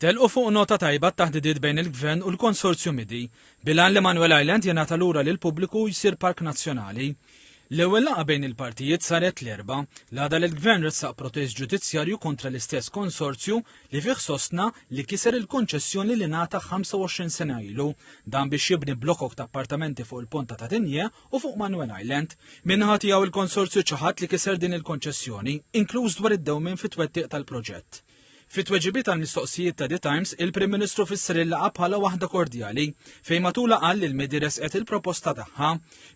Telqu fuq nota tajba taħdidiet bejn il-Gvern u l-Konsorzju Midi bilan li Manuel Island jingħata lura lill-pubbliku jsir park nazzjonali. L-ewwel laqgħa bejn il-partijiet saret l-erba' l-għada li l-Gvern ressaq protest ġudizzjarju kontra l-istess konsorzju li fih sostna li kiser il-konċessjoni li ngħata 25 sena ilu dan biex jibni blokkok ta' appartamenti fuq il-Ponta ta' Dinje u fuq Manuel Island. Minnaħa tiegħu il-konsorzju ċaħat li kiser din il-konċessjoni, inkluż dwar id-dewmien fit-twettiq tal-proġett. Fit-tweġibiet tal-mistoqsijiet ta' The Times, il-Prim Ministru fisser il-laqgħa bħala waħda kordjali fejn matula qal li l-Midi resqet il-proposta tagħha.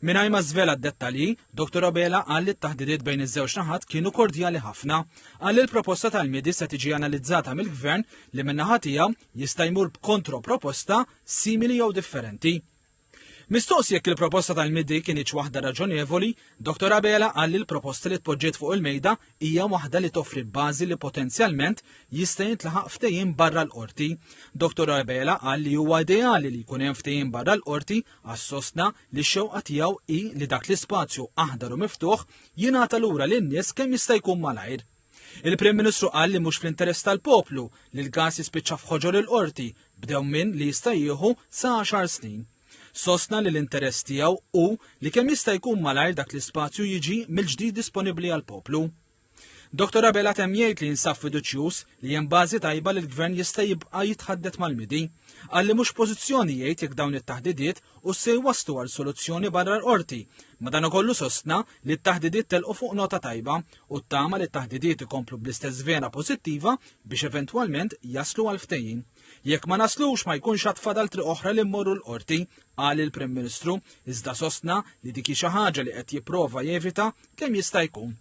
Mingħajr ma żvela d-dettalji, Dr. Obela qal li t-taħdidiet bejn iż-żewġ naħat kienu kordjali ħafna. Qal li l-proposta tal-Midi se tiġi analizzata mill-Gvern li min-naħa tiegħu jista' jmur b'kontroproposta simili jew differenti. Mistoqsi jekk il-proposta tal-Midi kienx waħda raġonevoli, Dr. Abela qal li l-proposta li tpoġġiet fuq il-mejda hija waħda li toffri bażi li potenzjalment jista' jintlaħaq ftehim barra l-qorti. Dr. Abela qal li huwa ideali li jkun hemm ftehim barra l-qorti għas-sostna li x-xewqa tiegħu hi li dak l-ispazju aħdar u miftuħ jingħata lura lin-nies kemm jista' jkun malajr. Il-Prim Ministru qal li mhux fl-interess tal-poplu li l-gas jispiċċa f'ħoġor il-qorti bdew minn li jista' jieħu sa 10 snin. Sostna li l-interess tiegħu hu li kemm jista' jkun malajr dak l-ispazju jiġi mill-ġdid disponibbli għall-poplu. Dr. Abela temm jgħid li jinsab fiduċjuż li hemm bażi tajba li l-Gvern jista' jibqa' jitħaddet mal-Midi. Qal li mhux pożizzjoni jgħid jekk dawn it-taħdidiet u se jwasslu għal soluzzjoni barra l-qorti. Madankollu sostna li t-taħdidiet telqu fuq nota tajba u ttama li t-taħdidiet ikomplu bl-istess vena pożittiva biex eventwalment jaslu għal ftehim. Jekk ma naslux ma jkunx għatfadal triq oħra li mmorru l-qorti, qal il-Prim Ministru, iżda sostna li dik xi ħaġa li qed jipprova jevita kemm jista' jkun.